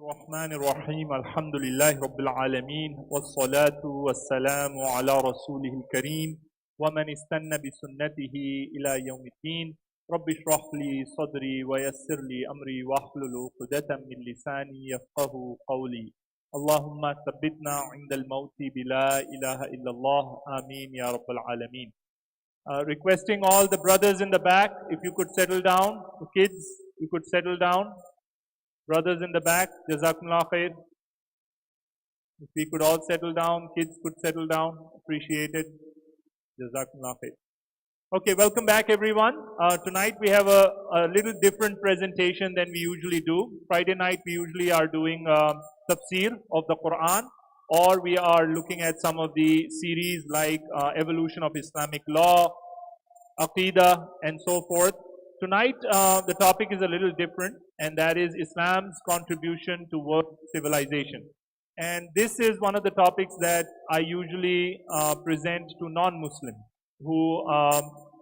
الرحمن الرحيم الحمد لله رب العالمين والصلاة والسلام على رسوله الكريم ومن استنى بسنته إلى يوم الدين رب اشرح لي صدري ويسر لي أمري واحلل عقدة من لساني يفقه قولي اللهم ثبتنا عند الموت بلا إله إلا الله آمين يا رب العالمين. Requesting all the brothers in the back, if you could settle down, the kids, you could settle down. Brothers in the back, Jazakumullah khair. If we could all settle down, kids could settle down, appreciate it. Jazakumullah khair. Okay, welcome back everyone. Tonight we have a little different presentation than we usually do. Friday night we usually are doing tafsir of the Quran, or we are looking at some of the series like evolution of Islamic law, Aqidah, and so forth. Tonight, the topic is a little different, and that is Islam's contribution to world civilization. And this is one of the topics that I usually present to non-Muslims who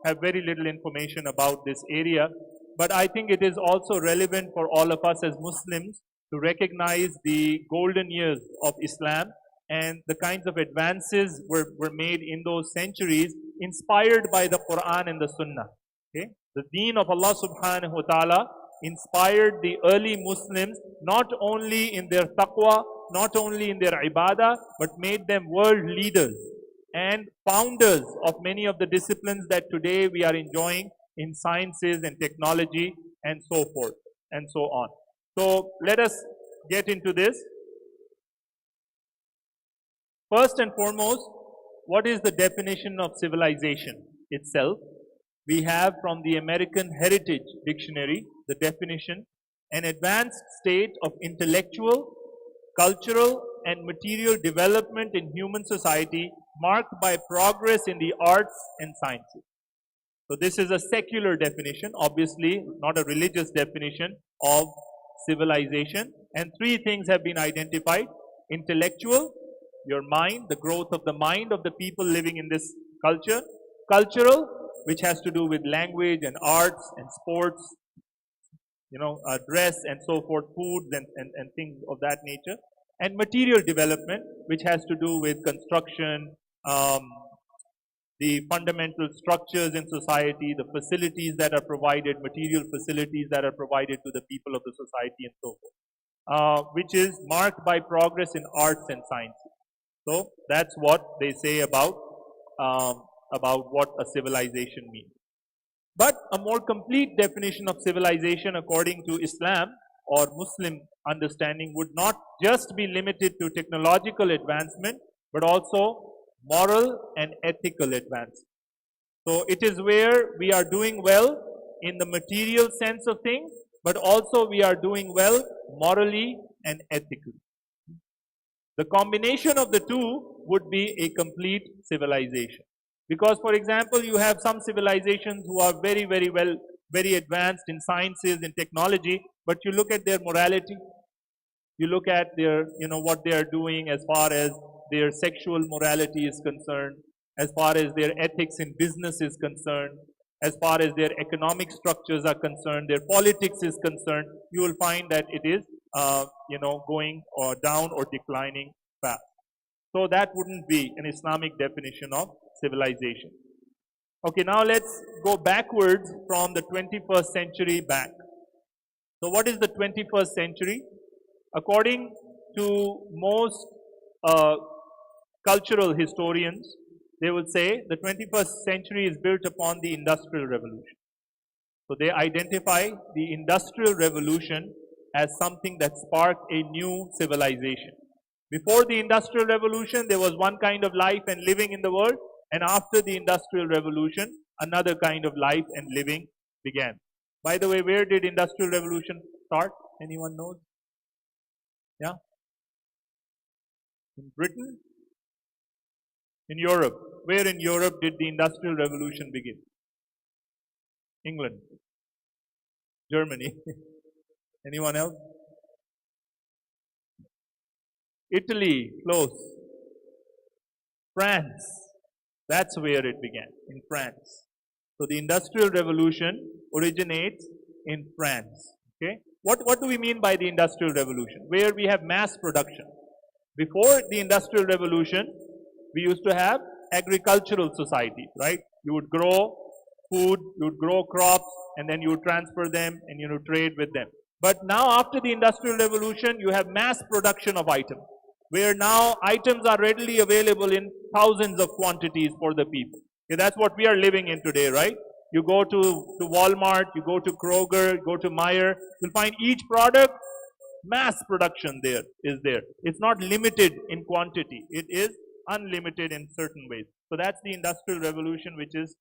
have very little information about this area. But I think it is also relevant for all of us as Muslims to recognize the golden years of Islam and the kinds of advances were made in those centuries inspired by the Quran and the Sunnah. Okay? The deen of Allah subhanahu wa ta'ala inspired the early Muslims not only in their taqwa, not only in their ibadah, but made them world leaders and founders of many of the disciplines that today we are enjoying in sciences and technology and so forth and so on. So let us get into this. First and foremost, what is the definition of civilization itself? We have from the American Heritage Dictionary the definition: an advanced state of intellectual, cultural, and material development in human society marked by progress in the arts and sciences. So this is a secular definition, obviously not a religious definition of civilization. And three things have been identified: intellectual, your mind, the growth of the mind of the people living in this culture; cultural, which has to do with language and arts and sports, dress and so forth, foods and things of that nature; and material development, which has to do with construction, the fundamental structures in society, the facilities that are provided, material facilities that are provided to the people of the society and so forth, which is marked by progress in arts and sciences. So that's what they say about what a civilization means. But a more complete definition of civilization according to Islam or Muslim understanding would not just be limited to technological advancement, but also moral and ethical advancement. So it is where we are doing well in the material sense of things, but also we are doing well morally and ethically. The combination of the two would be a complete civilization. Because, for example, you have some civilizations who are very, very well, very advanced in sciences and technology, but you look at their morality, you look at their, what they are doing as far as their sexual morality is concerned, as far as their ethics in business is concerned, as far as their economic structures are concerned, their politics is concerned, you will find that it is, going or down or declining fast. So that wouldn't be an Islamic definition of civilization. Okay, now let's go backwards from the 21st century back. So what is the 21st century? According to most cultural historians, they will say the 21st century is built upon the Industrial Revolution. So they identify the Industrial Revolution as something that sparked a new civilization. Before the Industrial Revolution, there was one kind of life and living in the world, and after the Industrial Revolution, another kind of life and living began. By the way, where did Industrial Revolution start? Anyone knows? Yeah? In Britain? In Europe. Where in Europe did the Industrial Revolution begin? England. Germany. Anyone else? Italy, close. France. That's where it began, in France. So the Industrial Revolution originates in France. Okay? what do we mean by the Industrial Revolution? Where we have mass production. Before the Industrial Revolution, we used to have agricultural society, right? You would grow food, you would grow crops, and then you would transfer them and trade with them. But now after the Industrial Revolution, you have mass production of items, where now items are readily available in thousands of quantities for the people. Okay, that's what we are living in today, right? You go to Walmart, you go to Kroger, you go to Meijer, you'll find each product, mass production there is there. It's not limited in quantity. It is unlimited in certain ways. So that's the Industrial Revolution, which is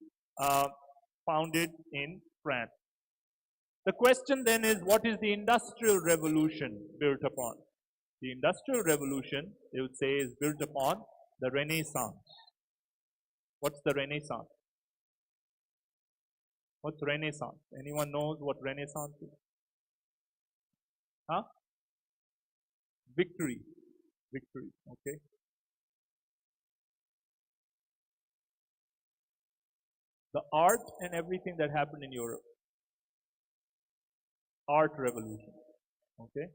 founded in France. The question then is, what is the Industrial Revolution built upon? The Industrial Revolution, they would say, is built upon the Renaissance. What's the Renaissance? What's Renaissance? Anyone knows what Renaissance is? Huh? Victory. Victory, okay. The art and everything that happened in Europe. Art revolution, okay.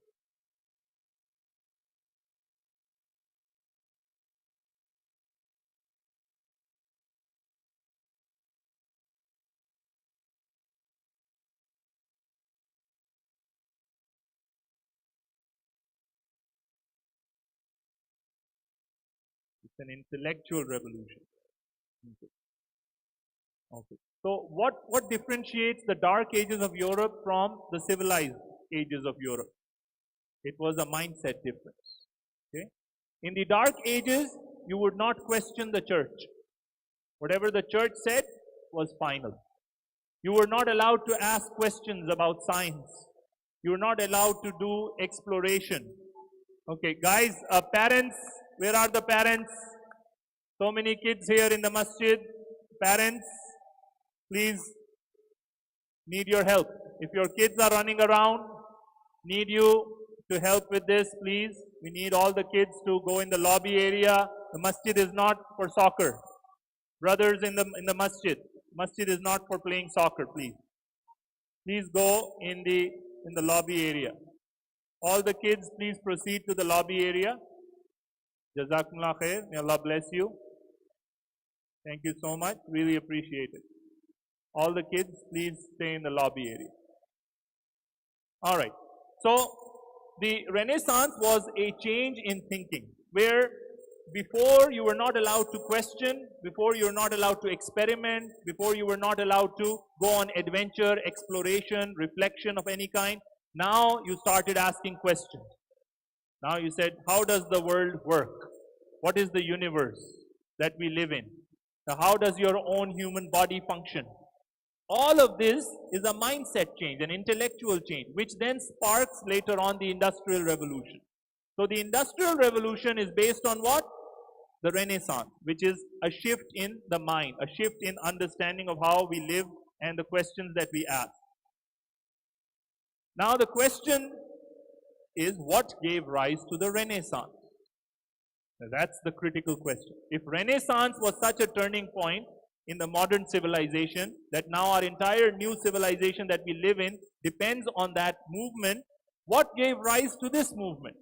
It's an intellectual revolution. Okay. Okay. So what differentiates the dark ages of Europe from the civilized ages of Europe? It was a mindset difference. Okay. In the dark ages, you would not question the church. Whatever the church said was final. You were not allowed to ask questions about science. You were not allowed to do exploration. Okay, guys, parents, where are the parents? So many kids here in the masjid. Parents, please, need your help. If your kids are running around, need you to help with this, please. We need all the kids to go in the lobby area. The masjid is not for soccer. Brothers in the masjid. Masjid is not for playing soccer, please. Please go in the lobby area. All the kids, please proceed to the lobby area. Jazakumullah khair. May Allah bless you. Thank you so much. Really appreciate it. All the kids, please stay in the lobby area. All right. So, the Renaissance was a change in thinking, where before you were not allowed to question, before you were not allowed to experiment, before you were not allowed to go on adventure, exploration, reflection of any kind. Now you started asking questions. Now you said, how does the world work? What is the universe that we live in? Now, how does your own human body function? All of this is a mindset change, an intellectual change, which then sparks later on the Industrial Revolution. So the Industrial Revolution is based on what? The Renaissance, which is a shift in the mind, a shift in understanding of how we live and the questions that we ask. Now the question is, what gave rise to the Renaissance? Now that's the critical question. If Renaissance was such a turning point in the modern civilization, that now our entire new civilization that we live in depends on that movement, what gave rise to this movement?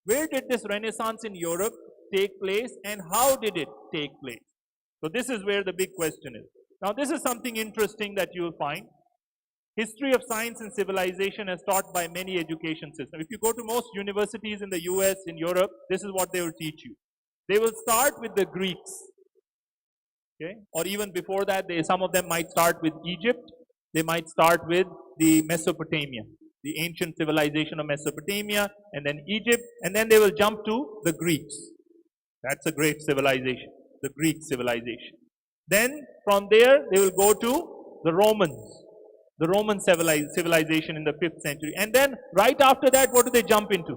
Where did this Renaissance in Europe take place, and how did it take place? So this is where the big question is. Now this is something interesting that you will find. History of science and civilization is taught by many education systems. If you go to most universities in the US, in Europe, this is what they will teach you. They will start with the Greeks. Okay? Or even before that, some of them might start with Egypt. They might start with the Mesopotamia, the ancient civilization of Mesopotamia, and then Egypt, and then they will jump to the Greeks. That's a great civilization, the Greek civilization. Then from there, they will go to the Romans. The Roman civilization in the 5th century. And then right after that, what do they jump into?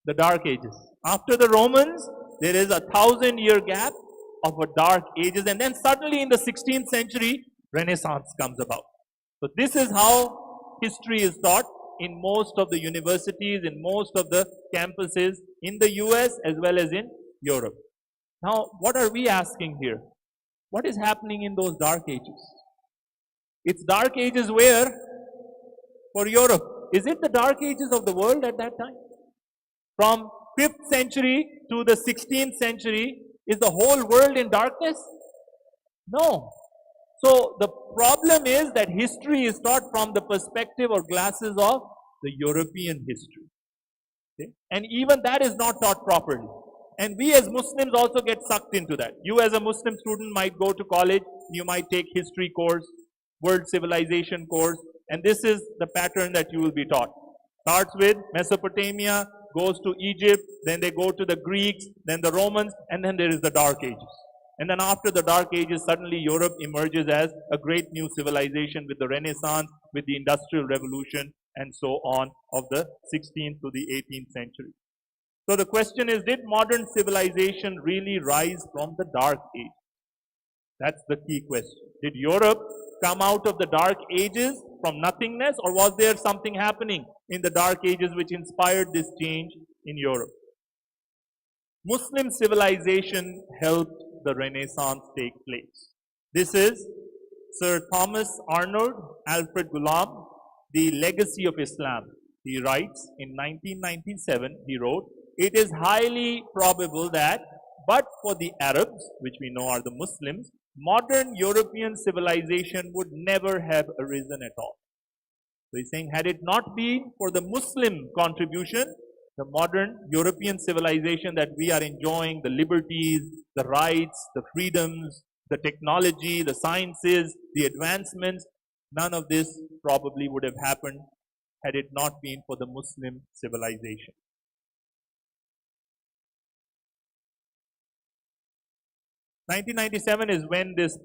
The Dark Ages. After the Romans, there is a 1,000-year gap of a Dark Ages. And then suddenly in the 16th century, Renaissance comes about. So this is how history is taught in most of the universities, in most of the campuses in the US as well as in Europe. Now, what are we asking here? What is happening in those Dark Ages? It's Dark Ages where? For Europe. is it the dark ages of the world at that time? From 5th century to the 16th century, is the whole world in darkness? No. So the problem is that history is taught from the perspective or glasses of the European history. Okay? And even that is not taught properly. And we as Muslims also get sucked into that. You as a Muslim student might go to college, you might take history course, world civilization course, and this is the pattern that you will be taught. Starts with Mesopotamia, goes to Egypt, then they go to the Greeks, then the Romans, and then there is the Dark Ages. And then after the Dark Ages, suddenly Europe emerges as a great new civilization with the Renaissance, with the Industrial Revolution, and so on of the 16th to the 18th century. So the question is, did modern civilization really rise from the Dark Age? That's the key question. Did Europe come out of the Dark Ages from nothingness, or was there something happening in the Dark Ages which inspired this change in Europe? Muslim civilization helped the Renaissance take place. This is Sir Thomas Arnold, Alfred Ghulam, The Legacy of Islam. He writes in 1997, he wrote, "It is highly probable that, but for the Arabs, which we know are the Muslims, modern European civilization would never have arisen at all." So he's saying, had it not been for the Muslim contribution, the modern European civilization that we are enjoying, the liberties, the rights, the freedoms, the technology, the sciences, the advancements, none of this probably would have happened had it not been for the Muslim civilization. "1997 is when this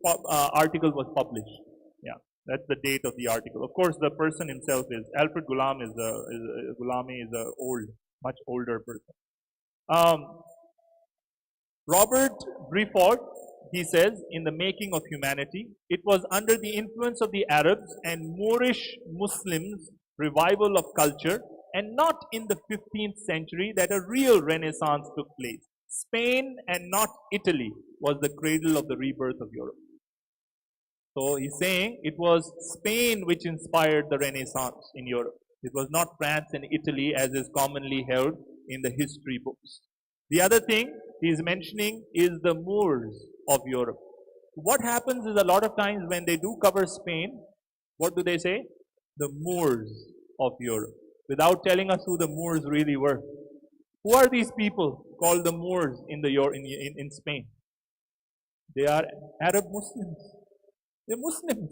article was published. Yeah, that's the date of the article. Of course, the person himself is Alfred Ghulam Ghulami is a much older person. Robert Briford, he says, in The Making of Humanity, "It was under the influence of the Arabs and Moorish Muslims' revival of culture, and not in the 15th century, that a real renaissance took place. Spain and not Italy was the cradle of the rebirth of Europe." So he's saying it was Spain which inspired the Renaissance in Europe. It was not France and Italy as is commonly held in the history books. The other thing he's mentioning is the Moors of Europe. What happens is a lot of times when they do cover Spain, what do they say? The Moors of Europe, without telling us who the Moors really were. Who are these people called the Moors in Spain? They are Arab Muslims. They're Muslims.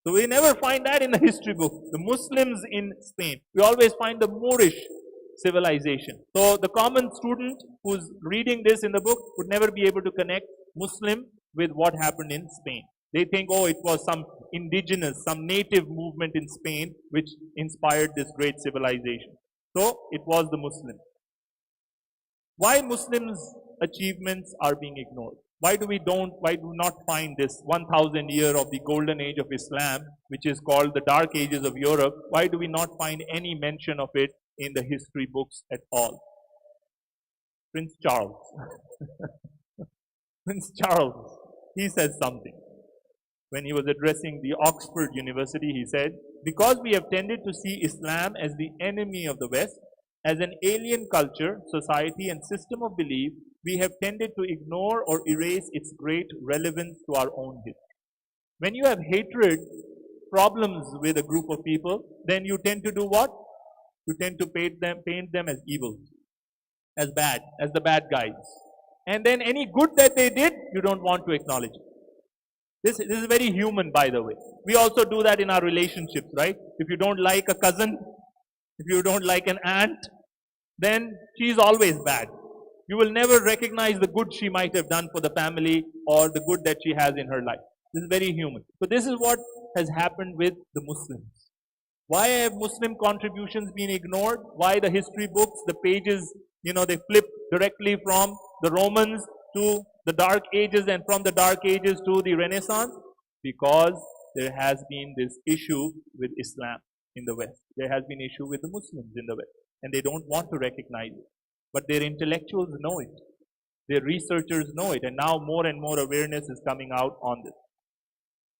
So we never find that in the history book. The Muslims in Spain. We always find the Moorish civilization. So the common student who's reading this in the book would never be able to connect Muslim with what happened in Spain. They think, oh, it was some indigenous, some native movement in Spain which inspired this great civilization. So it was the Muslims. Why Muslims' achievements are being ignored? Why do not find this 1000 year of the golden age of Islam, which is called the Dark Ages of Europe, why do we not find any mention of it in the history books at all? Prince Charles. Prince Charles, he says something. When he was addressing the Oxford University, he said, "Because we have tended to see Islam as the enemy of the West, as an alien culture, society, and system of belief, we have tended to ignore or erase its great relevance to our own history." When you have hatred, problems with a group of people, then you tend to do what? You tend to paint them as evil, as bad, as the bad guys. And then any good that they did, you don't want to acknowledge it. This is very human, by the way. We also do that in our relationships, right? If you don't like a cousin, if you don't like an aunt, then she's always bad. You will never recognize the good she might have done for the family or the good that she has in her life. This is very human. So this is what has happened with the Muslims. Why have Muslim contributions been ignored? Why the history books, the pages, they flip directly from the Romans to the Dark Ages and from the Dark Ages to the Renaissance? Because there has been this issue with Islam in the West. There has been issue with the Muslims in the West. And they don't want to recognize it. But their intellectuals know it. Their researchers know it. And now more and more awareness is coming out on this.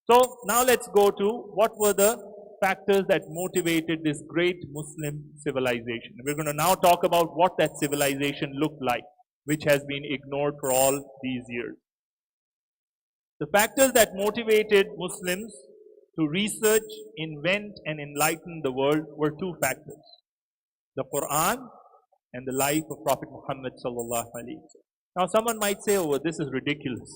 So now let's go to what were the factors that motivated this great Muslim civilization. We're going to now talk about what that civilization looked like, which has been ignored for all these years. The factors that motivated Muslims to research, invent, and enlighten the world were two factors: the Quran and the life of Prophet Muhammad sallallahu alaihi wasallam. Now, someone might say, "Oh, this is ridiculous.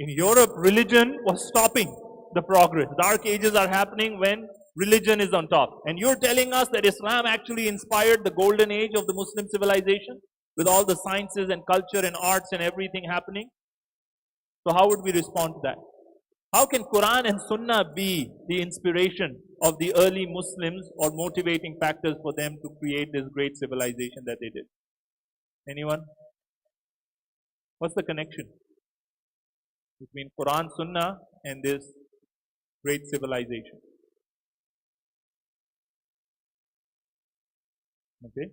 In Europe, religion was stopping the progress. Dark ages are happening when religion is on top. And you're telling us that Islam actually inspired the golden age of the Muslim civilization with all the sciences and culture and arts and everything happening?" So how would we respond to that? How can Quran and Sunnah be the inspiration of the early Muslims or motivating factors for them to create this great civilization that they did? Anyone? What's the connection between Quran, Sunnah and this great civilization? Okay.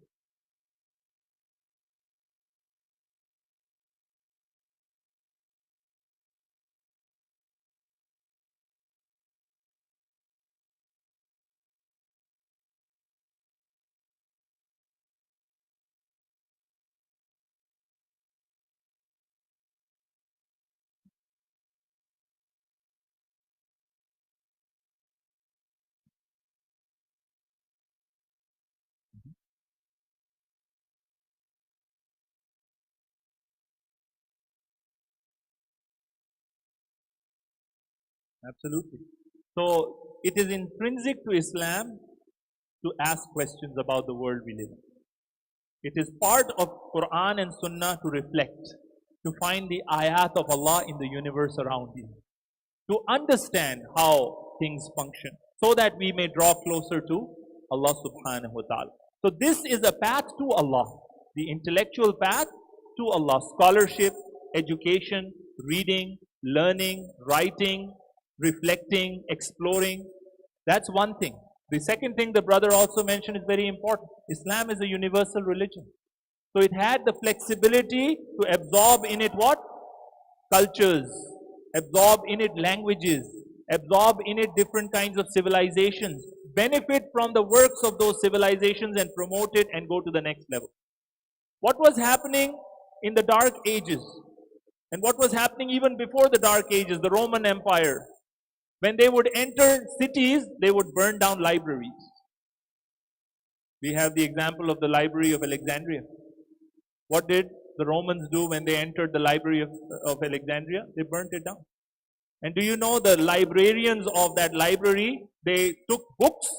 Absolutely. So it is intrinsic to Islam to ask questions about the world we live in. It is part of Quran and Sunnah to reflect, to find the ayat of Allah in the universe around you, to understand how things function, so that we may draw closer to Allah subhanahu wa ta'ala. So this is a path to Allah, the intellectual path to Allah. Scholarship, education, reading, learning, writing, reflecting, exploring. That's one thing. The second thing the brother also mentioned is very important. Islam is a universal religion. So it had the flexibility to absorb in it what? Cultures, absorb in it languages, absorb in it different kinds of civilizations, benefit from the works of those civilizations and promote it and go to the next level. What was happening in the Dark Ages and what was happening even before the Dark Ages, the Roman Empire, when they would enter cities, they would burn down libraries. We have the example of the Library of Alexandria. What did the Romans do when they entered the Library of Alexandria? They burnt it down. And do you know the librarians of that library, they took books,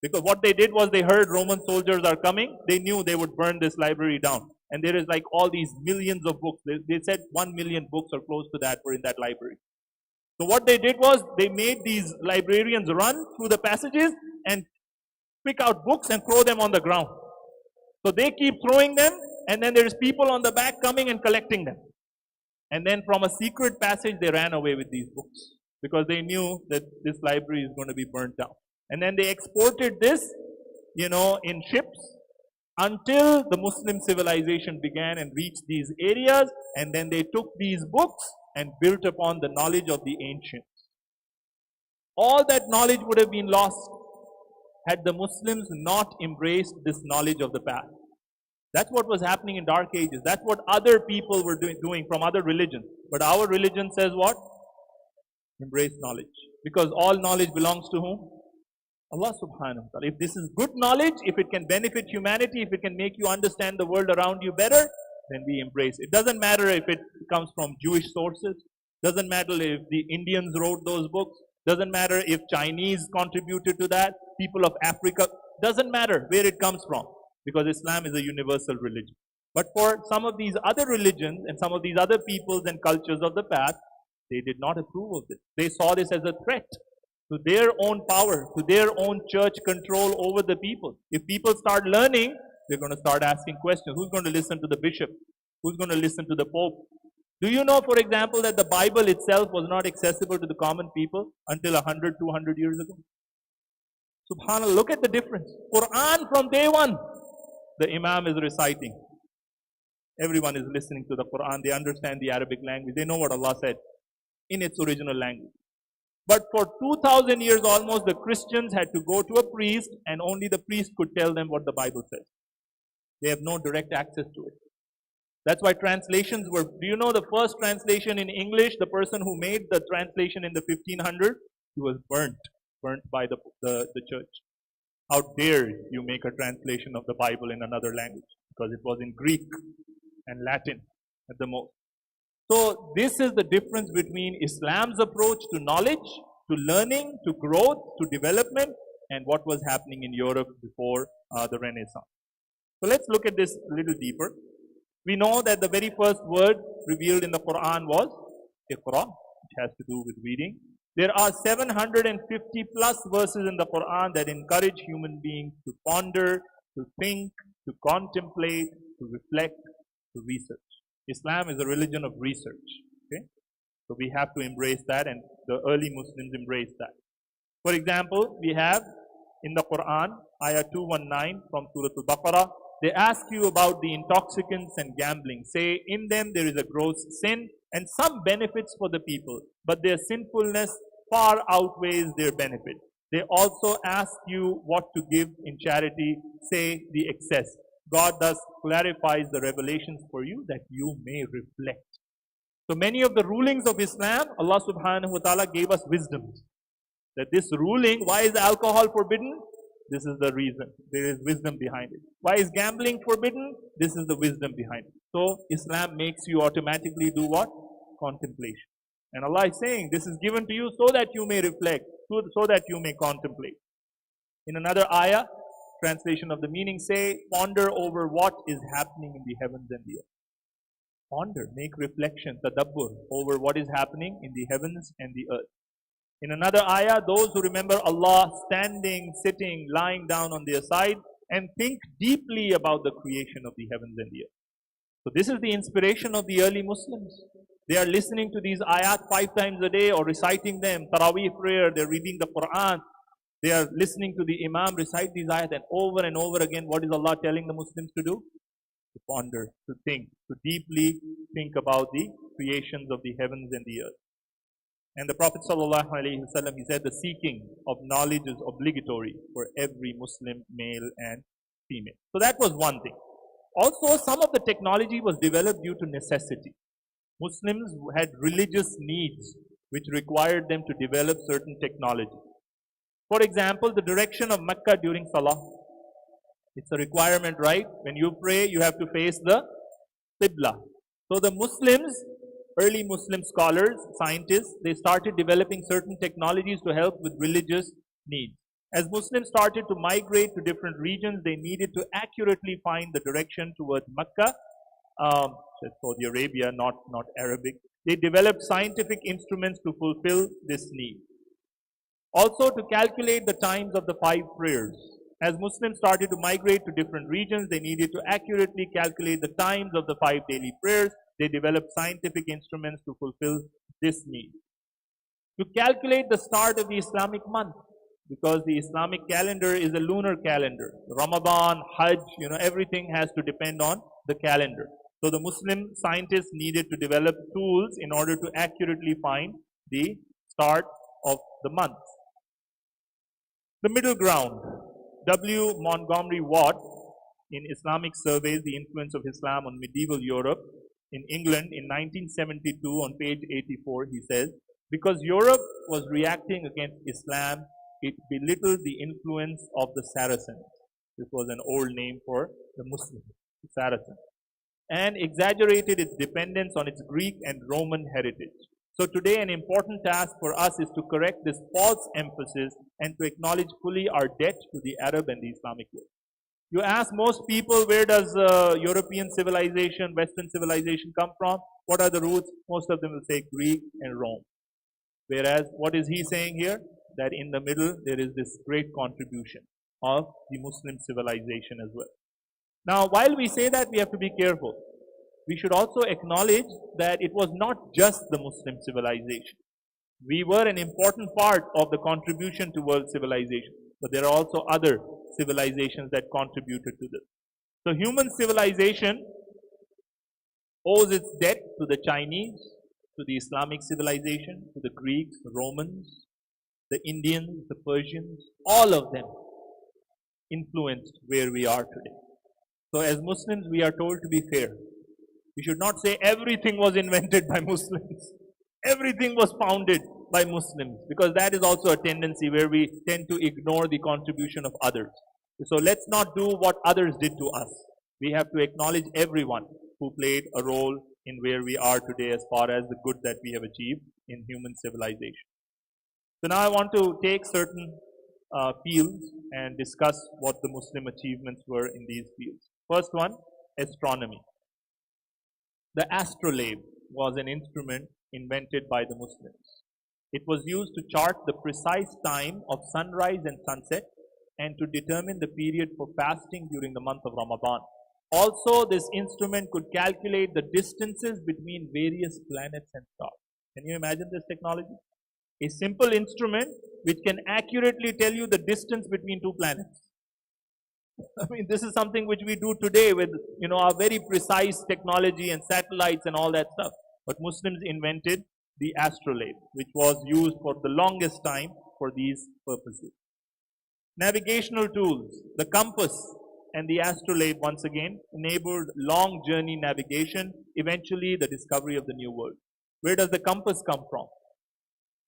because what they did was they heard Roman soldiers are coming, they knew they would burn this library down. And there is like all these millions of books. They said 1 million books or close to that were in that library. So what they did was they made these librarians run through the passages and pick out books and throw them on the ground. So they keep throwing them, and then there's people on the back coming and collecting them. And then from a secret passage, they ran away with these books because they knew that this library is going to be burnt down. And then they exported this, in ships until the Muslim civilization began and reached these areas. And then they took these books and built upon the knowledge of the ancients. All that knowledge would have been lost had the Muslims not embraced this knowledge of the past. That's what was happening in Dark Ages. That's what other people were doing from other religions. But our religion says what? Embrace knowledge. Because all knowledge belongs to whom? Allah subhanahu wa ta'ala. If this is good knowledge, if it can benefit humanity, if it can make you understand the world around you better, then we embrace it. It doesn't matter if it comes from Jewish sources. Doesn't matter if the Indians wrote those books. Doesn't matter if Chinese contributed to that. People of Africa. Doesn't matter where it comes from. Because Islam is a universal religion. But for some of these other religions and some of these other peoples and cultures of the past, they did not approve of this. They saw this as a threat to their own power, to their own church control over the people. If people start learning, they're going to start asking questions. Who's going to listen to the bishop? Who's going to listen to the pope? Do you know, for example, that the Bible itself was not accessible to the common people until 100, 200 years ago? SubhanAllah, look at the difference. Quran from day one, the Imam is reciting. Everyone is listening to the Quran. They understand the Arabic language. They know what Allah said in its original language. But for 2000 years almost, the Christians had to go to a priest, and only the priest could tell them what the Bible says. They have no direct access to it. That's why translations were, do you know the first translation in English, the person who made the translation in the 1500s, he was burnt by the church. How dare you make a translation of the Bible in another language? Because it was in Greek and Latin at the most. So this is the difference between Islam's approach to knowledge, to learning, to growth, to development, and what was happening in Europe before the Renaissance. So let's look at this a little deeper. We know that the very first word revealed in the Quran was Iqra, which has to do with reading. There are 750 plus verses in the Quran that encourage human beings to ponder, to think, to contemplate, to reflect, to research. Islam is a religion of research. Okay? So we have to embrace that, and the early Muslims embraced that. For example, we have in the Quran, ayah 219 from Surah Al-Baqarah, they ask you about the intoxicants and gambling. Say, in them there is a gross sin and some benefits for the people, but their sinfulness far outweighs their benefit. They also ask you what to give in charity. Say the excess. God thus clarifies the revelations for you that you may reflect. So many of the rulings of Islam, Allah subhanahu wa ta'ala gave us wisdom. That this ruling, why is alcohol forbidden? This is the reason. There is wisdom behind it. Why is gambling forbidden? This is the wisdom behind it. So Islam makes you automatically do what? Contemplation. And Allah is saying, this is given to you so that you may reflect, so that you may contemplate. In another ayah, translation of the meaning say, ponder over what is happening in the heavens and the earth. Ponder, make reflection, tadabbur, over what is happening in the heavens and the earth. In another ayah, those who remember Allah standing, sitting, lying down on their side, and think deeply about the creation of the heavens and the earth. So this is the inspiration of the early Muslims. They are listening to these ayat 5 times a day or reciting them, Taraweeh prayer, they're reading the Quran. They are listening to the Imam recite these ayat, and over again, what is Allah telling the Muslims to do? To ponder, to think, to deeply think about the creations of the heavens and the earth. And the Prophet ﷺ, he said, the seeking of knowledge is obligatory for every Muslim, male and female. So that was one thing. Also, some of the technology was developed due to necessity. Muslims had religious needs which required them to develop certain technology. For example, the direction of Mecca during Salah. It's a requirement, right? When you pray, you have to face the Qibla. So the Muslims, early Muslim scholars, scientists, they started developing certain technologies to help with religious needs. As Muslims started to migrate to different regions, they needed to accurately find the direction towards Mecca, Saudi Arabia, not Arabic. They developed scientific instruments to fulfill this need. Also to calculate the times of the 5 prayers. As Muslims started to migrate to different regions, they needed to accurately calculate the times of the 5 daily prayers. They developed scientific instruments to fulfill this need. To calculate the start of the Islamic month, because the Islamic calendar is a lunar calendar. Ramadan, Hajj, everything has to depend on the calendar. So the Muslim scientists needed to develop tools in order to accurately find the start of the month. The middle ground. W. Montgomery Watt, in Islamic Surveys, the Influence of Islam on Medieval Europe, in England in 1972 on page 84, he says, because Europe was reacting against Islam, it belittled the influence of the Saracens. This was an old name for the Muslims, the Saracens, and exaggerated its dependence on its Greek and Roman heritage. So today an important task for us is to correct this false emphasis and to acknowledge fully our debt to the Arab and the Islamic world. You ask most people, where does European civilization, Western civilization come from? What are the roots? Most of them will say Greek and Rome. Whereas, what is he saying here? That in the middle, there is this great contribution of the Muslim civilization as well. Now, while we say that, we have to be careful. We should also acknowledge that it was not just the Muslim civilization. We were an important part of the contribution to world civilization, but there are also other civilizations that contributed to this. So human civilization owes its debt to the Chinese, to the Islamic civilization, to the Greeks, the Romans, the Indians, the Persians, all of them influenced where we are today. So as Muslims, we are told to be fair. We should not say everything was invented by Muslims. Everything was founded by Muslims, because that is also a tendency where we tend to ignore the contribution of others. So let's not do what others did to us. We have to acknowledge everyone who played a role in where we are today as far as the good that we have achieved in human civilization. So now I want to take certain fields and discuss what the Muslim achievements were in these fields. First one, astronomy. The astrolabe was an instrument invented by the Muslims. It was used to chart the precise time of sunrise and sunset and to determine the period for fasting during the month of Ramadan. Also, this instrument could calculate the distances between various planets and stars. Can you imagine this technology? A simple instrument which can accurately tell you the distance between two planets. I mean, this is something which we do today with, our very precise technology and satellites and all that stuff. But Muslims invented the astrolabe, which was used for the longest time for these purposes. Navigational tools, the compass and the astrolabe once again enabled long journey navigation, eventually the discovery of the New World. Where does the compass come from?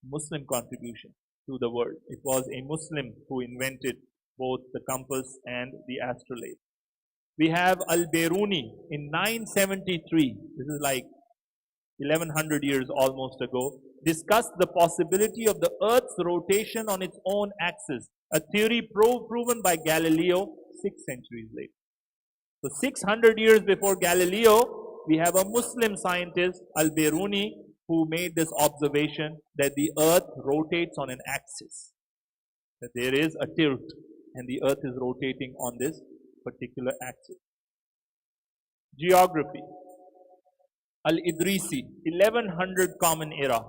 Muslim contribution to the world. It was a Muslim who invented both the compass and the astrolabe. We have Al-Biruni in 973, this is like 1100 years almost ago, discussed the possibility of the Earth's rotation on its own axis, a theory proven by Galileo 6 centuries later. So 600 years before Galileo, we have a Muslim scientist, Al-Biruni, who made this observation that the Earth rotates on an axis, that there is a tilt and the Earth is rotating on this particular axis. Geography. Al-Idrisi, 1100 Common Era,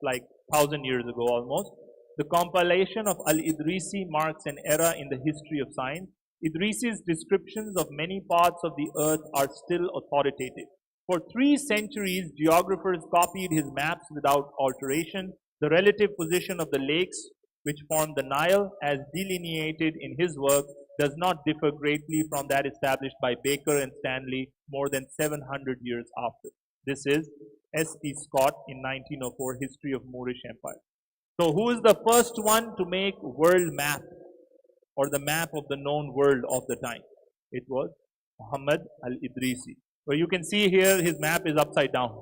like 1000 years ago almost. The compilation of Al-Idrisi marks an era in the history of science. Idrisi's descriptions of many parts of the Earth are still authoritative. For 3 centuries, geographers copied his maps without alteration. The relative position of the lakes which form the Nile, as delineated in his work, does not differ greatly from that established by Baker and Stanley more than 700 years after. This is S.T. Scott in 1904, History of Moorish Empire. So who is the first one to make world map, or the map of the known world of the time? It was Muhammad al-Idrisi. So you can see here his map is upside down.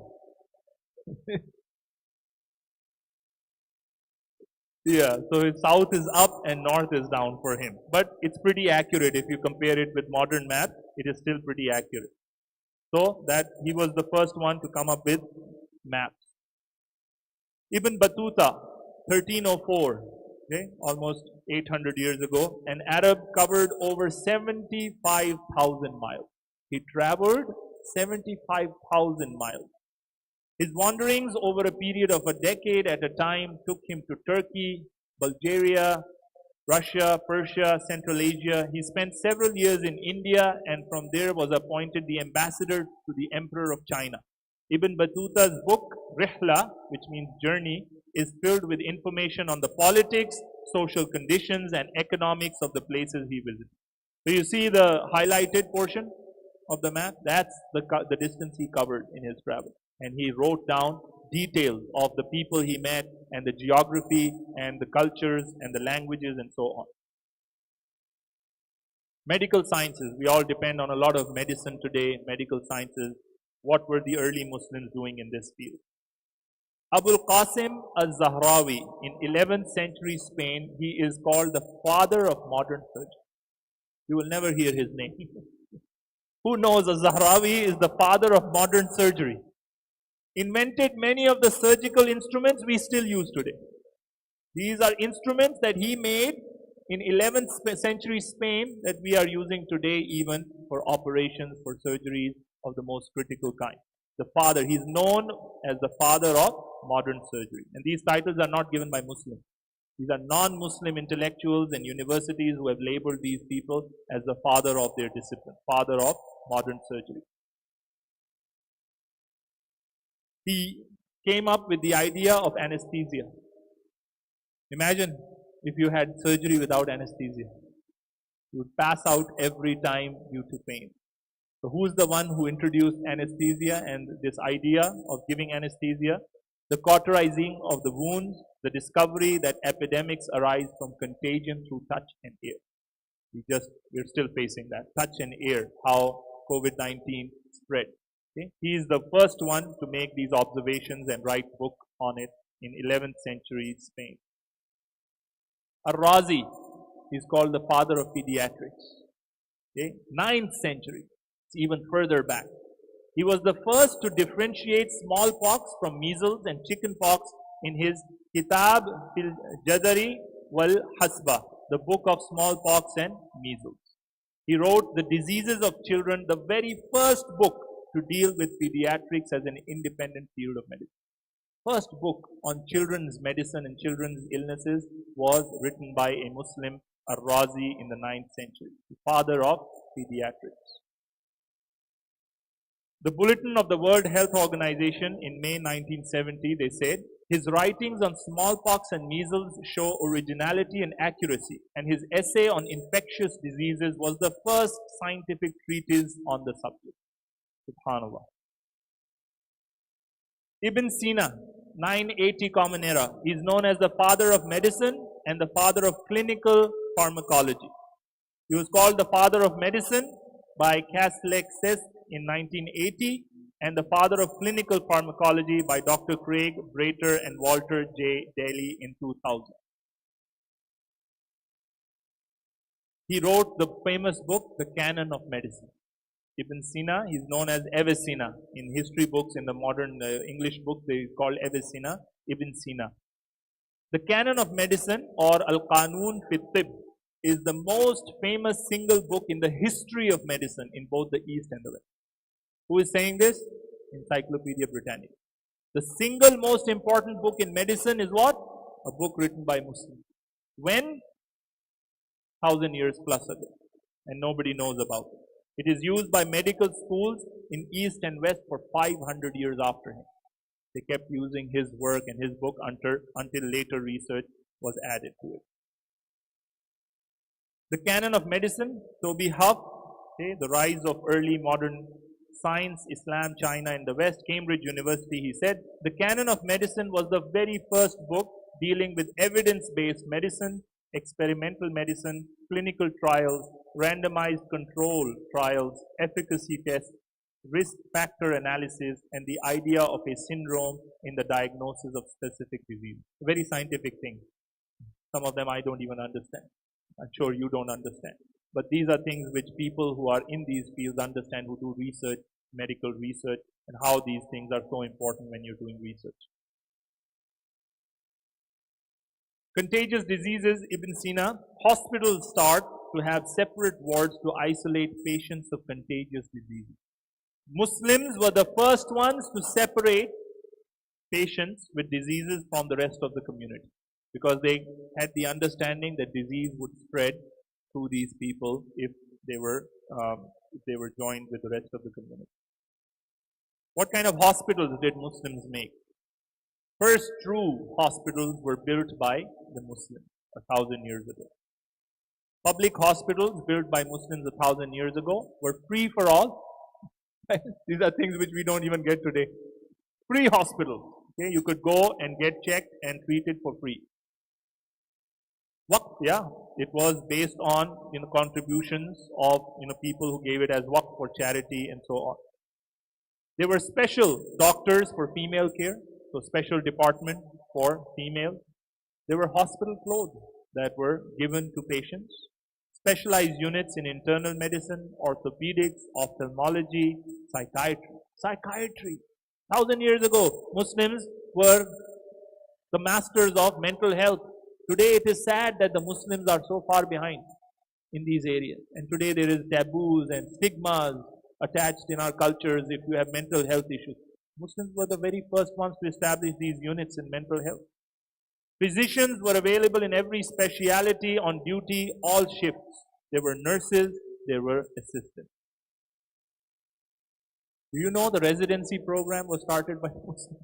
Yeah, so his south is up and north is down for him. But it's pretty accurate. If you compare it with modern map, it is still pretty accurate. So that he was the first one to come up with maps. Ibn Battuta, 1304, okay, almost 800 years ago, an Arab covered over 75,000 miles. He traveled 75,000 miles. His wanderings over a period of a decade at a time took him to Turkey, Bulgaria, Russia, Persia, Central Asia. He spent several years in India and from there was appointed the ambassador to the Emperor of China. Ibn Battuta's book, Rihla, which means journey, is filled with information on the politics, social conditions and economics of the places he visited. So you see the highlighted portion of the map? That's the distance he covered in his travel. And he wrote down details of the people he met and the geography and the cultures and the languages and so on. Medical sciences. We all depend on a lot of medicine today, medical sciences. What were the early Muslims doing in this field? Abul Qasim al-Zahrawi in 11th century Spain, he is called the father of modern surgery. You will never hear his name. Who knows al-Zahrawi is the father of modern surgery. Invented many of the surgical instruments we still use today. These are instruments that he made in 11th century Spain that we are using today even for operations, for surgeries of the most critical kind. The father, he's known as the father of modern surgery. And these titles are not given by Muslims. These are non-Muslim intellectuals and universities who have labeled these people as the father of their discipline, father of modern surgery. He came up with the idea of anesthesia. Imagine if you had surgery without anesthesia. You would pass out every time due to pain. So who's the one who introduced anesthesia and this idea of giving anesthesia? The cauterizing of the wounds, the discovery that epidemics arise from contagion through touch and air. We're still facing that. Touch and air, how COVID-19 spread. Okay? He is the first one to make these observations and write book on it in 11th century Spain. Ar-Razi is called the father of pediatrics. Okay? 9th century, it's even further back. He was the first to differentiate smallpox from measles and chickenpox in his Kitab fil Jadari wal Hasba, the book of smallpox and measles. He wrote The Diseases of Children, the very first book to deal with pediatrics as an independent field of medicine. First book on children's medicine and children's illnesses was written by a Muslim, Ar-Razi, in the 9th century, the father of pediatrics. The Bulletin of the World Health Organization in May 1970, they said, his writings on smallpox and measles show originality and accuracy, and his essay on infectious diseases was the first scientific treatise on the subject. Subhanallah. Ibn Sina, 980 Common Era, he is known as the father of medicine and the father of clinical pharmacology. He was called the father of medicine by Castellexis in 1980 and the father of clinical pharmacology by Dr. Craig Brater and Walter J. Daly in 2000. He wrote the famous book, The Canon of Medicine. Ibn Sina is known as Avicenna. In history books, in the modern English books, they call Avicenna Ibn Sina. The Canon of Medicine, or Al-Qanun fi Tib, is the most famous single book in the history of medicine in both the East and the West. Who is saying this? Encyclopedia Britannica. The single most important book in medicine is what? A book written by Muslims. When? 1,000 years plus ago. And nobody knows about it. It is used by medical schools in East and West for 500 years after him. They kept using his work and his book until later research was added to it. The Canon of Medicine, Toby Huff, okay, the rise of early modern science, Islam, China, and the West, Cambridge University, he said, the Canon of Medicine was the very first book dealing with evidence-based medicine, experimental medicine, clinical trials, randomized control trials, efficacy tests, risk factor analysis, and the idea of a syndrome in the diagnosis of specific disease. Very scientific things. Some of them I don't even understand. I'm sure you don't understand. But these are things which people who are in these fields understand, who do research, medical research, and how these things are so important when you're doing research. Contagious diseases, Ibn Sina, hospitals start to have separate wards to isolate patients of contagious diseases. Muslims were the first ones to separate patients with diseases from the rest of the community, because they had the understanding that disease would spread through these people if they were joined with the rest of the community. What kind of hospitals did Muslims make? First true hospitals were built by the Muslims 1,000 years ago. Public hospitals built by Muslims 1,000 years ago were free for all. These are things which we don't even get today. Free hospitals. Okay, you could go and get checked and treated for free. Waqf, yeah, it was based on contributions of people who gave it as waqf for charity and so on. There were special doctors for female care, so special department for females. There were hospital clothes that were given to patients. Specialized units in internal medicine, orthopedics, ophthalmology, psychiatry. Psychiatry. 1,000 years ago, Muslims were the masters of mental health. Today it is sad that the Muslims are so far behind in these areas. And today there is taboos and stigmas attached in our cultures if you have mental health issues. Muslims were the very first ones to establish these units in mental health. Physicians were available in every specialty on duty, all shifts. There were nurses, there were assistants. Do you know the residency program was started by Muslims?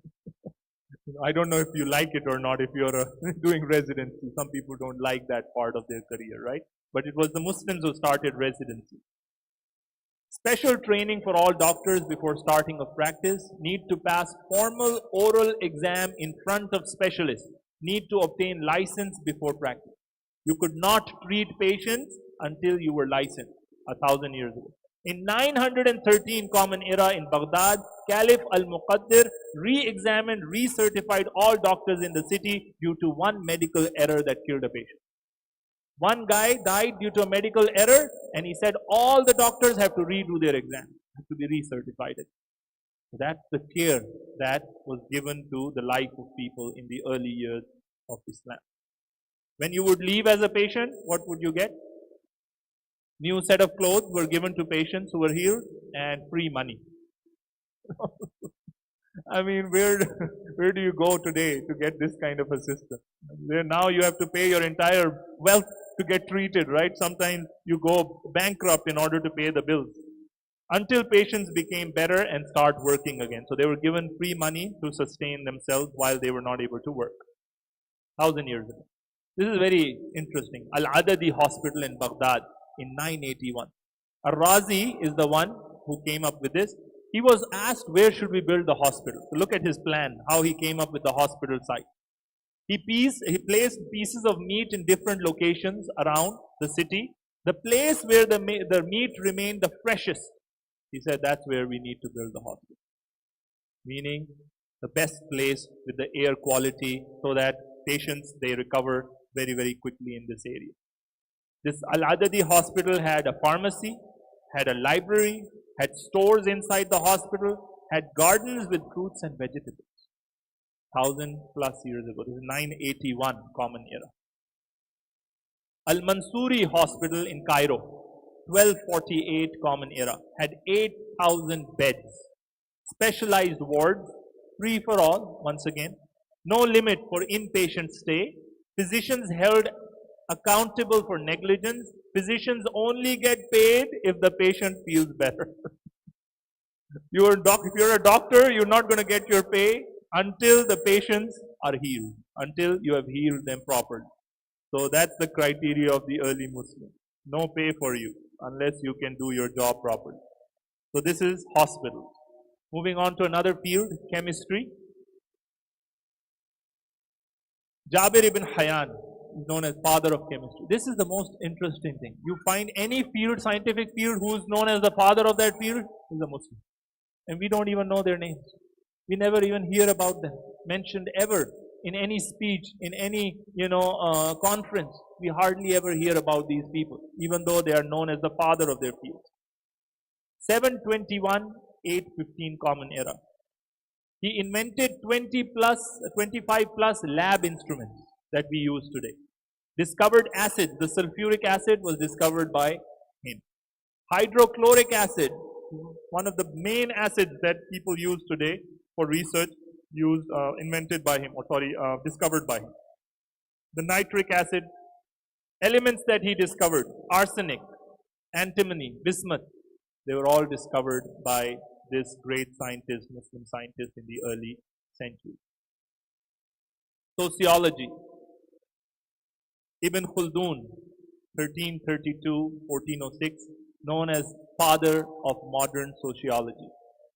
I don't know if you like it or not if you're doing residency. Some people don't like that part of their career, right? But it was the Muslims who started residency. Special training for all doctors before starting a practice, need to pass formal oral exam in front of specialists, need to obtain license before practice. You could not treat patients until you were licensed 1,000 years ago. In 913 Common Era in Baghdad, Caliph al-Muqaddir re-examined, recertified all doctors in the city due to one medical error that killed a patient. One guy died due to a medical error, and he said all the doctors have to redo their exam, have to be recertified. So that's the care that was given to the life of people in the early years of Islam. When you would leave as a patient, what would you get? New set of clothes were given to patients who were healed and free money. I mean, where do you go today to get this kind of a system? Now you have to pay your entire wealth to get treated, right? Sometimes you go bankrupt in order to pay the bills. Until patients became better and start working again. So they were given free money to sustain themselves while they were not able to work. 1,000 years ago. This is very interesting. Al-Adadi Hospital in Baghdad in 981. Ar-Razi is the one who came up with this. He was asked, where should we build the hospital? So look at his plan, how he came up with the hospital site. He placed pieces of meat in different locations around the city. The place where the meat remained the freshest, he said that's where we need to build the hospital. Meaning the best place with the air quality so that patients, they recover very, very quickly in this area. This Al-Adadi hospital had a pharmacy, had a library, had stores inside the hospital, had gardens with fruits and vegetables. 1,000+ years ago. This is 981 Common Era. Al-Mansuri Hospital in Cairo, 1248 Common Era, had 8,000 beds, specialized wards, free for all, once again, no limit for inpatient stay, physicians held accountable for negligence, physicians only get paid if the patient feels better. If you're a doctor, you're not going to get your pay until the patients are healed, until you have healed them properly. So that's the criteria of the early Muslims. No pay for you unless you can do your job properly. So this is hospitals. Moving on to another field, chemistry. Jabir ibn Hayyan is known as father of chemistry. This is the most interesting thing. You find any field, scientific field, who is known as the father of that field is a Muslim. And we don't even know their names. We never even hear about them mentioned ever in any speech, in any conference. We hardly ever hear about these people, even though they are known as the father of their field. 721, 815 Common Era. He invented 25 plus lab instruments that we use today. Discovered acid, the sulfuric acid was discovered by him. Hydrochloric acid, one of the main acids that people use today for research, invented by him, discovered by him. The nitric acid, elements that he discovered, arsenic, antimony, bismuth, they were all discovered by this great scientist, Muslim scientist in the early centuries. Sociology. Ibn Khaldun, 1332-1406, known as father of modern sociology.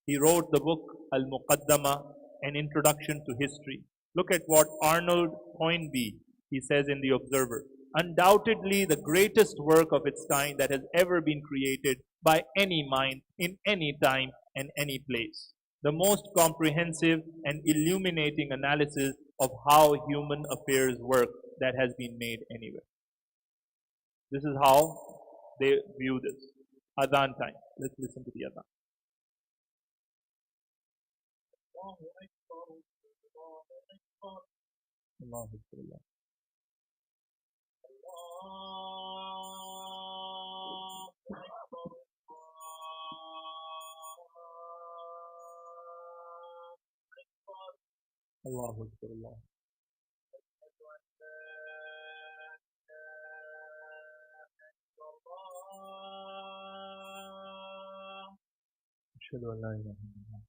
He wrote the book Al-Muqaddama, an introduction to history. Look at what Arnold Toynbee, he says in The Observer. Undoubtedly the greatest work of its kind that has ever been created by any mind in any time and any place. The most comprehensive and illuminating analysis of how human affairs work that has been made anywhere. This is how they view this. Adhan time. Let's listen to the Adhan. Allahu Akbar. Allahu Akbar. Allah. أشهد أن لا إله إلا الله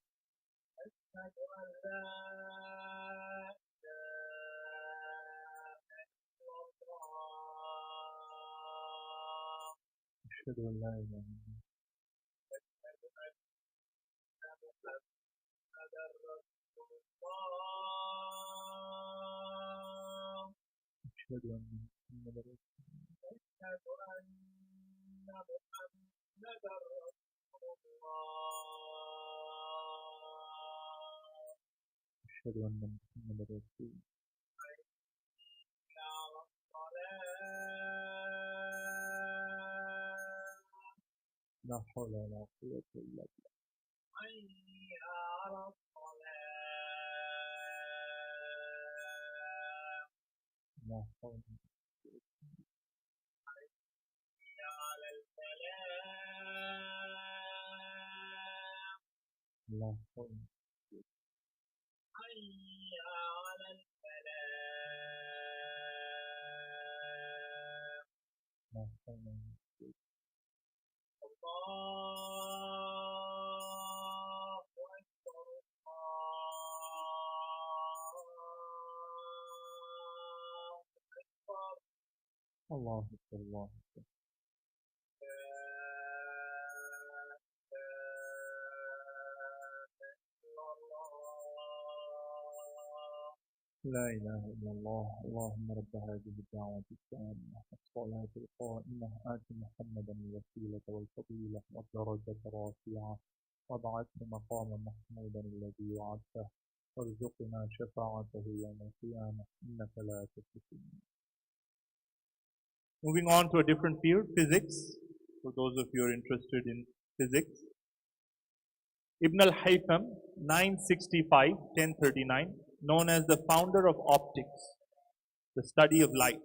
Moving on to a different field, physics. For those of you who are interested in physics. Ibn al-Haytham, 965-1039, known as the founder of optics, the study of light.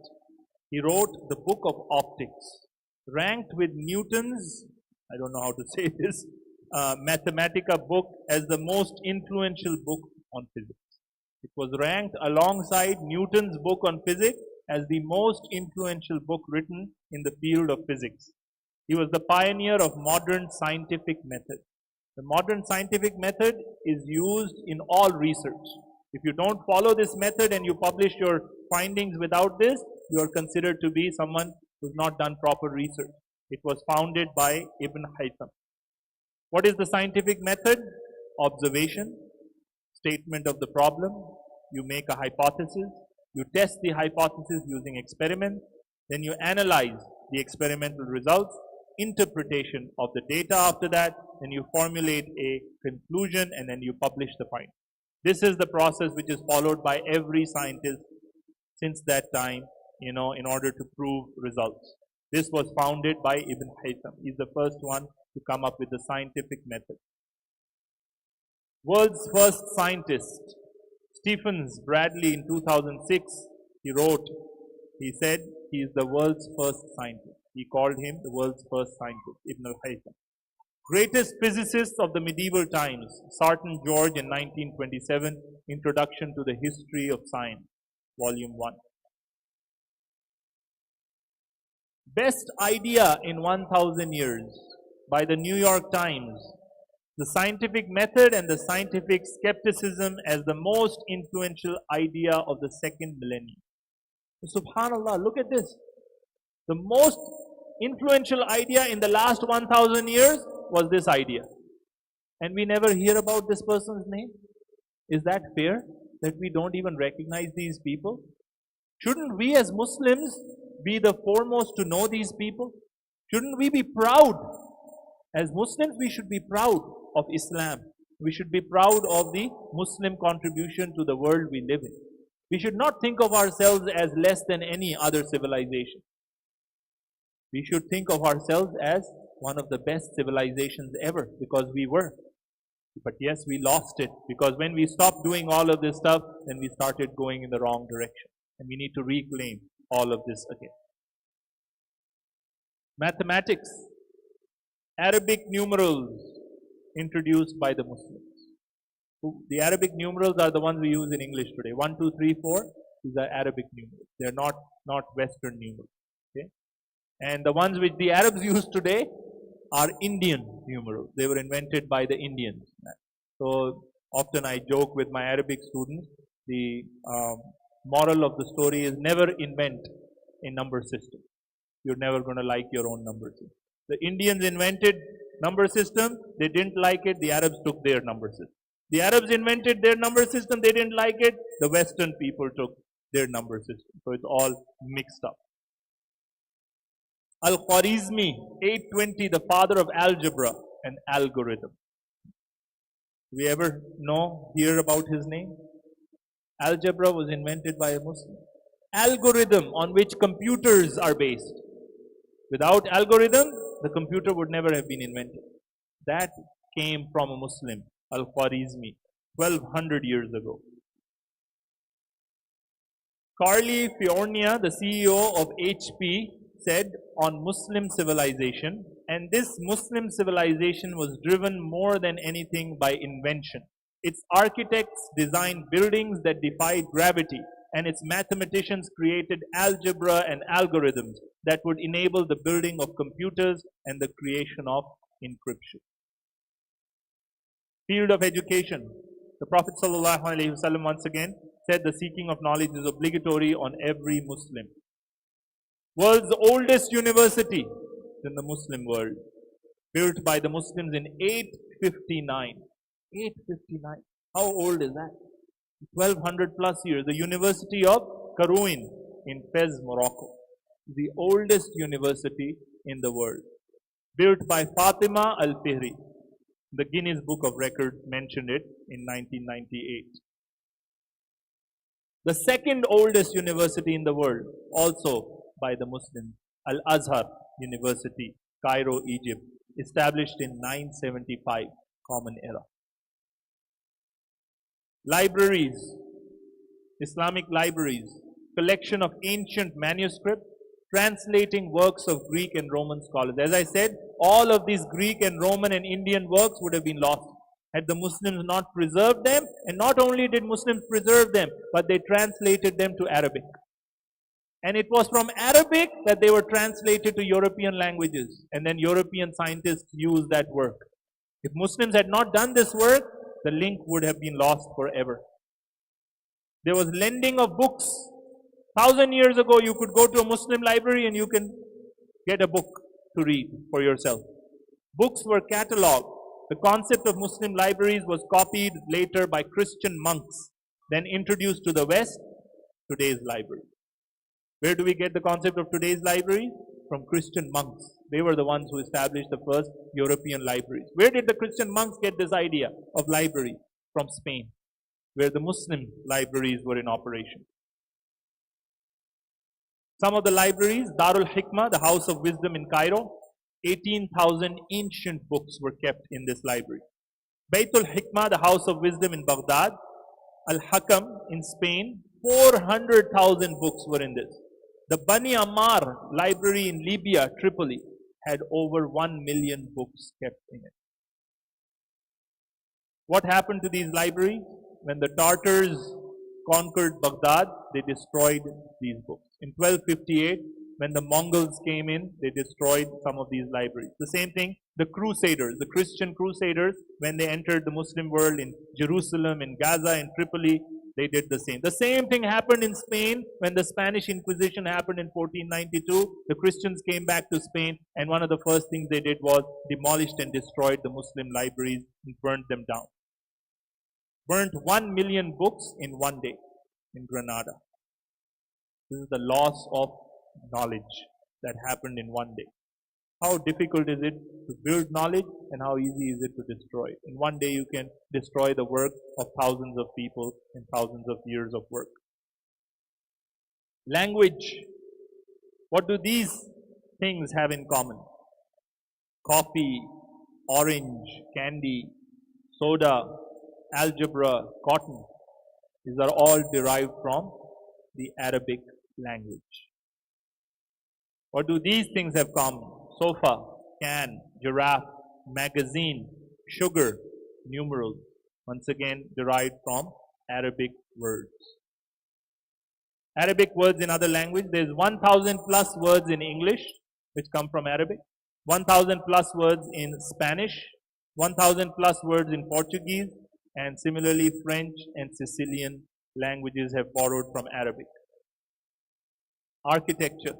He wrote the book of optics, ranked with Newton's, I don't know how to say this, Mathematica book as the most influential book on physics. It was ranked alongside Newton's book on physics as the most influential book written in the field of physics. He was the pioneer of modern scientific method. The modern scientific method is used in all research. If you don't follow this method and you publish your findings without this, you are considered to be someone who's not done proper research. It was founded by Ibn Haytham. What is the scientific method? Observation, statement of the problem, you make a hypothesis, you test the hypothesis using experiments, then you analyze the experimental results, interpretation of the data after that, then you formulate a conclusion and then you publish the findings. This is the process which is followed by every scientist since that time, in order to prove results. This was founded by Ibn Haytham. He's the first one to come up with the scientific method. World's first scientist, Stephen Bradley, in 2006, he said he is the world's first scientist. He called him the world's first scientist, Ibn al-Haytham. Greatest physicist of the medieval times, Sarton George in 1927, Introduction to the History of Science, Volume 1. Best idea in 1,000 years by the New York Times, the scientific method and the scientific skepticism as the most influential idea of the second millennium. Subhanallah, look at this. The most influential idea in the last 1,000 years was this idea. And we never hear about this person's name. Is that fair that we don't even recognize these people? Shouldn't we as Muslims be the foremost to know these people? Shouldn't we be proud? As Muslims, we should be proud of Islam. We should be proud of the Muslim contribution to the world we live in. We should not think of ourselves as less than any other civilization. We should think of ourselves as one of the best civilizations ever, because we were. But yes, we lost it, because when we stopped doing all of this stuff, then we started going in the wrong direction. And we need to reclaim all of this again. Mathematics. Arabic numerals introduced by the Muslims. The Arabic numerals are the ones we use in English today. 1, 2, 3, 4. These are Arabic numerals. They're not Western numerals. Okay? And the ones which the Arabs use today are Indian numerals. They were invented by the Indians. So often I joke with my Arabic students, the moral of the story is never invent a number system. You're never going to like your own number system. The Indians invented number system, they didn't like it, the Arabs took their number system. The Arabs invented their number system, they didn't like it, the Western people took their number system. So it's all mixed up. Al-Khwarizmi, 820, the father of algebra and algorithm. Do we ever hear about his name? Algebra was invented by a Muslim. Algorithm on which computers are based. Without algorithm, the computer would never have been invented. That came from a Muslim, Al-Khwarizmi, 1200 years ago. Carly Fiorina, the CEO of HP, said on Muslim civilization, and this Muslim civilization was driven more than anything by invention. Its architects designed buildings that defied gravity, and its mathematicians created algebra and algorithms that would enable the building of computers and the creation of encryption. Field of education. The Prophet ﷺ once again said the seeking of knowledge is obligatory on every Muslim. World's oldest university in the Muslim world, built by the Muslims in 859. 859. How old is that? 1200 plus years. The University of Qarouin in Fez, Morocco. The oldest university in the world. Built by Fatima Al-Fihri. The Guinness Book of Records mentioned it in 1998. The second oldest university in the world, also by the Muslims, Al-Azhar University, Cairo, Egypt, established in 975 Common Era. Libraries, Islamic libraries, collection of ancient manuscripts, translating works of Greek and Roman scholars. As I said, all of these Greek and Roman and Indian works would have been lost had the Muslims not preserved them. And not only did Muslims preserve them, but they translated them to Arabic. And it was from Arabic that they were translated to European languages. And then European scientists used that work. If Muslims had not done this work, the link would have been lost forever. There was lending of books. 1,000 years ago, you could go to a Muslim library and you can get a book to read for yourself. Books were catalogued. The concept of Muslim libraries was copied later by Christian monks, then introduced to the West, today's library. Where do we get the concept of today's library? From Christian monks. They were the ones who established the first European libraries. Where did the Christian monks get this idea of library? From Spain, where the Muslim libraries were in operation. Some of the libraries, Darul Hikmah, the House of Wisdom in Cairo, 18,000 ancient books were kept in this library. Baytul Hikmah, the House of Wisdom in Baghdad, Al-Hakam in Spain, 400,000 books were in this. The Bani Ammar library in Libya, Tripoli, had over 1 million books kept in it. What happened to these libraries? When the Tartars conquered Baghdad, they destroyed these books. In 1258, when the Mongols came in, they destroyed some of these libraries. The same thing, the Crusaders, the Christian Crusaders, when they entered the Muslim world in Jerusalem, in Gaza, in Tripoli, they did the same. The same thing happened in Spain when the Spanish Inquisition happened in 1492. The Christians came back to Spain, and one of the first things they did was demolished and destroyed the Muslim libraries and burnt them down. Burnt 1 million books in one day in Granada. This is the loss of knowledge that happened in one day. How difficult is it to build knowledge, and how easy is it to destroy it? In one day you can destroy the work of thousands of people and thousands of years of work. Language. What do these things have in common? Coffee, orange, candy, soda, algebra, cotton. These are all derived from the Arabic language. What do these things have common? Sofa, can, giraffe, magazine, sugar, numerals. Once again, derived from Arabic words. Arabic words in other language. There's 1,000 plus words in English, which come from Arabic. 1,000 plus words in Spanish. 1,000 plus words in Portuguese. And similarly, French and Sicilian languages have borrowed from Arabic. Architecture.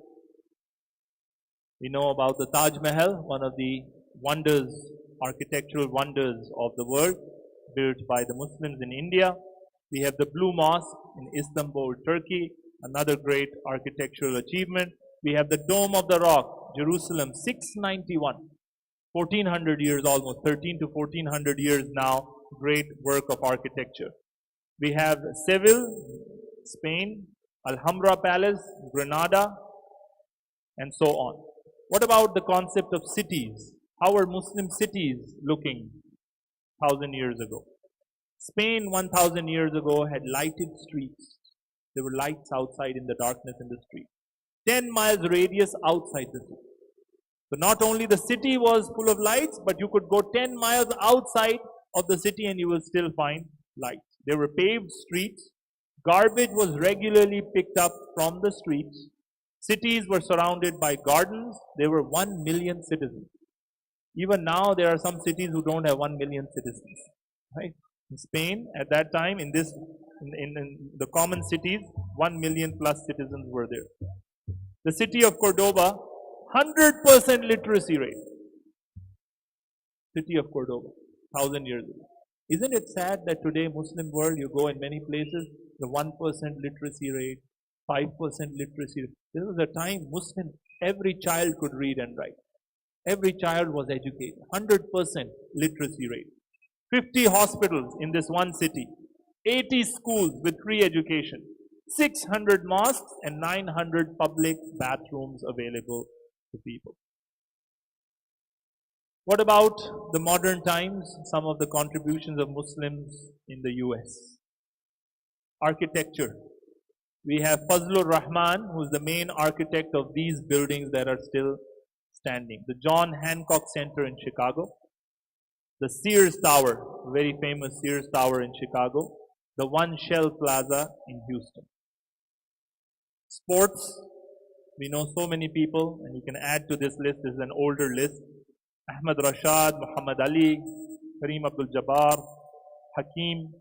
We know about the Taj Mahal, one of the wonders, architectural wonders of the world, built by the Muslims in India. We have the Blue Mosque in Istanbul, Turkey, another great architectural achievement. We have the Dome of the Rock, Jerusalem, 691, 1400 years almost, 13 to 1400 years now, great work of architecture. We have Seville, Spain, Alhambra Palace, Granada, and so on. What about the concept of cities? How are Muslim cities looking 1000 years ago? Spain 1000 years ago had lighted streets. There were lights outside in the darkness in the street. 10 miles radius outside the city. So not only the city was full of lights, but you could go 10 miles outside of the city and you will still find lights. There were paved streets. Garbage was regularly picked up from the streets. Cities were surrounded by gardens. There were 1 million citizens. Even now, there are some cities who don't have 1 million citizens. Right? In Spain, at that time, in the common cities, 1 million plus citizens were there. The city of Cordoba, 100% literacy rate. City of Cordoba, 1000 years ago. Isn't it sad that today, Muslim world, you go in many places, the 1% literacy rate, 5% literacy rate. There was a time Muslim, every child could read and write. Every child was educated. 100% literacy rate. 50 hospitals in this one city. 80 schools with free education. 600 mosques and 900 public bathrooms available to people. What about the modern times? Some of the contributions of Muslims in the US. Architecture. We have Fazlur Rahman, who is the main architect of these buildings that are still standing. The John Hancock Center in Chicago. The Sears Tower, very famous Sears Tower in Chicago. The One Shell Plaza in Houston. Sports. We know so many people, and you can add to this list. This is an older list. Ahmad Rashad, Muhammad Ali, Kareem Abdul-Jabbar, Hakeem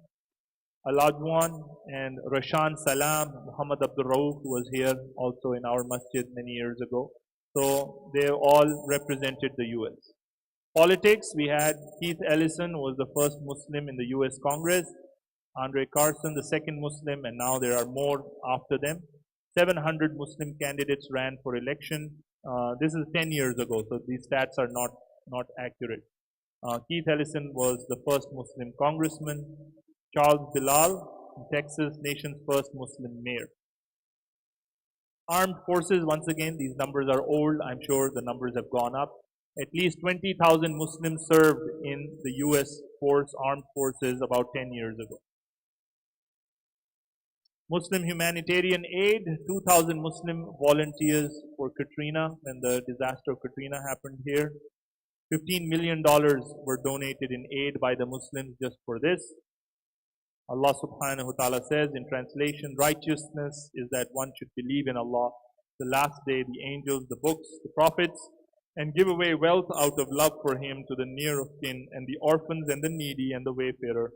Olajuwon, and Rashaan Salam, Muhammad Abdul Rauf, who was here also in our masjid many years ago. So they all represented the US. Politics, we had Keith Ellison, who was the first Muslim in the US Congress, Andre Carson, the second Muslim, and now there are more after them. 700 Muslim candidates ran for election. This is 10 years ago, so these stats are not accurate. Keith Ellison was the first Muslim congressman. Charles Bilal, in Texas, nation's first Muslim mayor. Armed forces, once again, these numbers are old. I'm sure the numbers have gone up. At least 20,000 Muslims served in the US armed forces about 10 years ago. Muslim humanitarian aid, 2,000 Muslim volunteers for Katrina, when the disaster of Katrina happened here. $15 million were donated in aid by the Muslims just for this. Allah subhanahu wa ta'ala says in translation, righteousness is that one should believe in Allah, the last day, the angels, the books, the prophets, and give away wealth out of love for Him to the near of kin and the orphans and the needy and the wayfarer,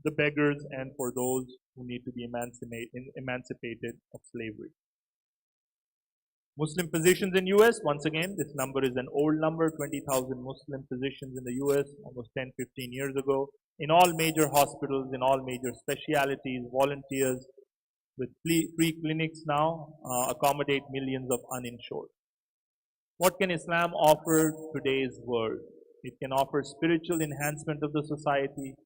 the beggars, and for those who need to be emancipated of slavery. Muslim positions in US, once again, this number is an old number, 20,000 Muslim positions in the US almost 10, 15 years ago. In all major hospitals, in all major specialities, volunteers with free clinics now accommodate millions of uninsured. What can Islam offer today's world? It can offer spiritual enhancement of the society,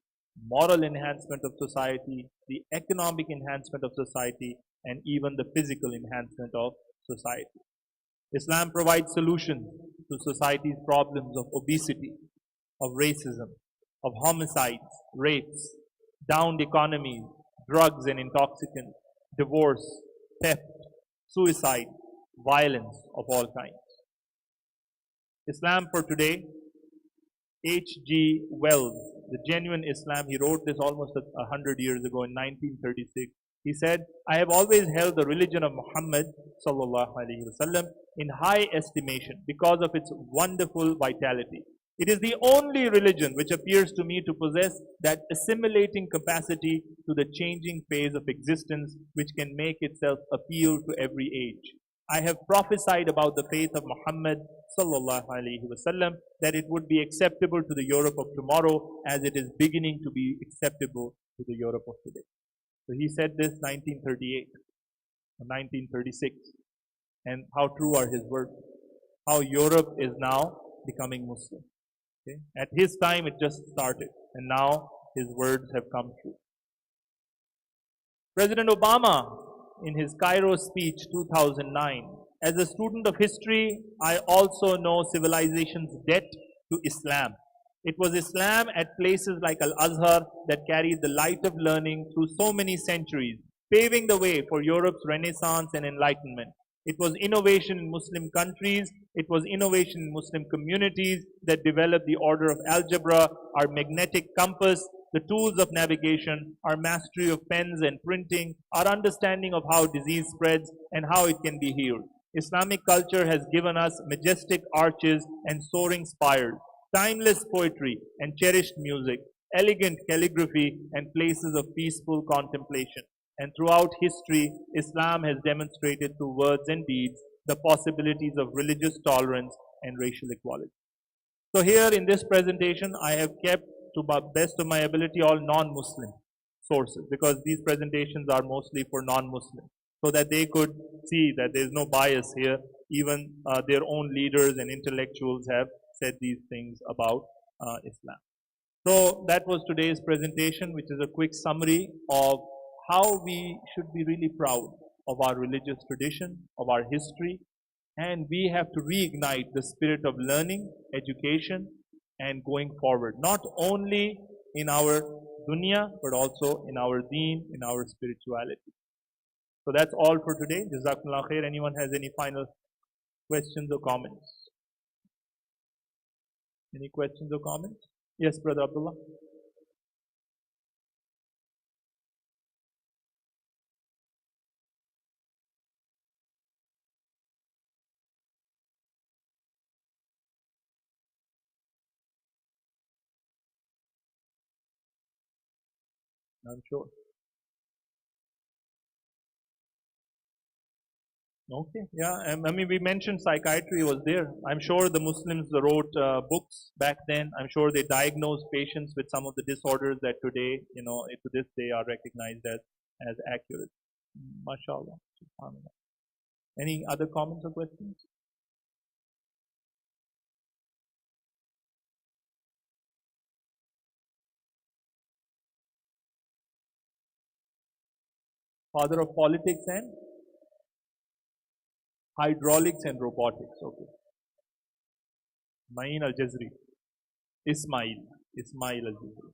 moral enhancement of society, the economic enhancement of society, and even the physical enhancement of society. Islam provides solutions to society's problems of obesity, of racism, of homicides, rapes, downed economies, drugs and intoxicants, divorce, theft, suicide, violence of all kinds. Islam for today, H.G. Wells, the genuine Islam, he wrote this almost 100 years ago in 1936. He said, I have always held the religion of Muhammad sallallahu alaihi wasallam in high estimation because of its wonderful vitality. It is the only religion which appears to me to possess that assimilating capacity to the changing phase of existence which can make itself appeal to every age. I have prophesied about the faith of Muhammad sallallahu alaihi wasallam that it would be acceptable to the Europe of tomorrow as it is beginning to be acceptable to the Europe of today. So he said this 1938 or 1936. And how true are his words? How Europe is now becoming Muslim. Okay? At his time it just started and now his words have come true. President Obama, in his Cairo speech 2009, as a student of history, I also know civilization's debt to Islam. It was Islam at places like Al-Azhar that carried the light of learning through so many centuries, paving the way for Europe's Renaissance and Enlightenment. It was innovation in Muslim countries, it was innovation in Muslim communities that developed the order of algebra, our magnetic compass, the tools of navigation, our mastery of pens and printing, our understanding of how disease spreads and how it can be healed. Islamic culture has given us majestic arches and soaring spires, timeless poetry and cherished music, elegant calligraphy and places of peaceful contemplation. And throughout history, Islam has demonstrated through words and deeds the possibilities of religious tolerance and racial equality. So here in this presentation, I have kept to the best of my ability all non-Muslim sources because these presentations are mostly for non-Muslims so that they could see that there is no bias here. Even their own leaders and intellectuals have said these things about Islam. So that was today's presentation, which is a quick summary of how we should be really proud of our religious tradition, of our history, and we have to reignite the spirit of learning, education, and going forward, not only in our dunya, but also in our deen, in our spirituality. So that's all for today. Jazakumullah khair. Anyone has any final questions or comments? Any questions or comments? Yes, Brother Abdullah. I'm sure. Okay, yeah. I mean, we mentioned psychiatry was there. I'm sure the Muslims wrote books back then. I'm sure they diagnosed patients with some of the disorders that today, to this day are recognized as accurate. MashaAllah. SubhanAllah. Any other comments or questions? Father of politics and hydraulics and robotics. Okay. Ma'in al-Jazri. Ismail al-Jazri.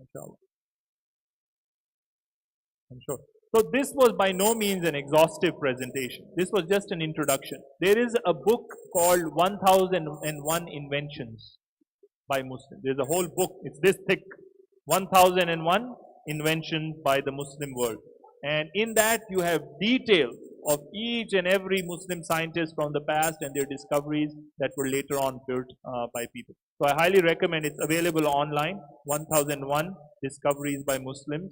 MashaAllah. I'm sure. So this was by no means an exhaustive presentation. This was just an introduction. There is a book called 1001 Inventions by Muslims. There's a whole book. It's this thick. 1001 Inventions by the Muslim world. And in that you have details of each and every Muslim scientist from the past and their discoveries that were later on built by people. So I highly recommend it's available online, 1001 Discoveries by Muslims,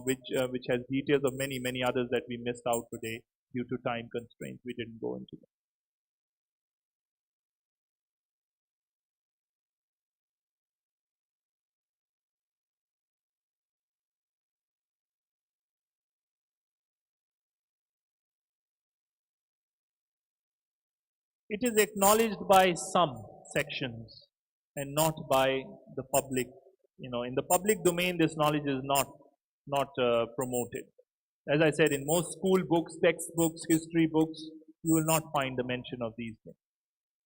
which has details of many others that we missed out today due to time constraints. We didn't go into them. It is acknowledged by some sections and not by the public. In the public domain, this knowledge is not promoted. As I said, in most school books, textbooks, history books, you will not find the mention of these things.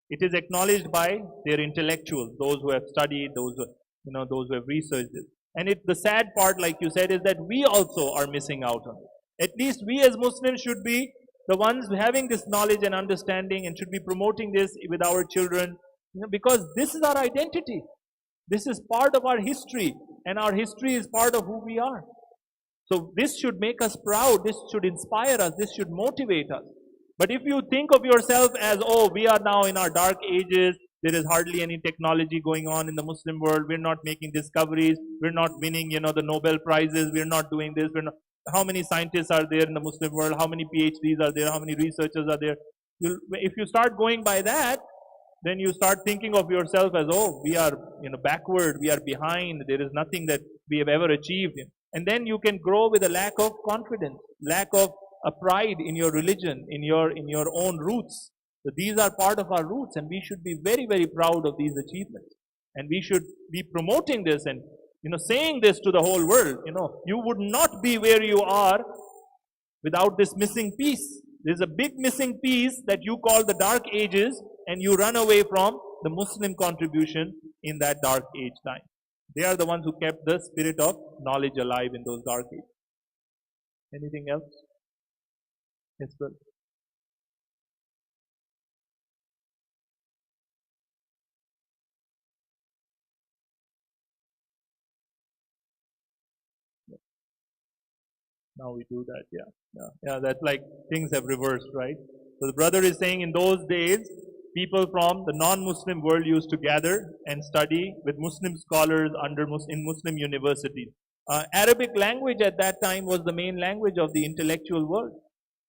It is acknowledged by their intellectuals, those who have studied, those who have researched it. And the sad part, like you said, is that we also are missing out on it. At least we as Muslims should be the ones having this knowledge and understanding and should be promoting this with our children, because this is our identity. This is part of our history, and our history is part of who we are. So this should make us proud, this should inspire us, this should motivate us. But if you think of yourself as, oh, we are now in our dark ages, there is hardly any technology going on in the Muslim world, we're not making discoveries, we're not winning, the Nobel Prizes, we're not doing this, how many scientists are there in the Muslim world, how many PhDs are there, how many researchers are there. If you start going by that, then you start thinking of yourself as, oh, we are backward, we are behind, there is nothing that we have ever achieved. And then you can grow with a lack of confidence, lack of a pride in your religion, in your own roots. So these are part of our roots, and we should be very, very proud of these achievements. And we should be promoting this and saying this to the whole world. You would not be where you are without this missing piece. There's a big missing piece that you call the dark ages, and you run away from the Muslim contribution in that dark age time. They are the ones who kept the spirit of knowledge alive in those dark ages. Anything else? Yes, sir. Now we do that, yeah. That's like things have reversed, right? So the brother is saying in those days, people from the non-Muslim world used to gather and study with Muslim scholars in Muslim universities. Arabic language at that time was the main language of the intellectual world.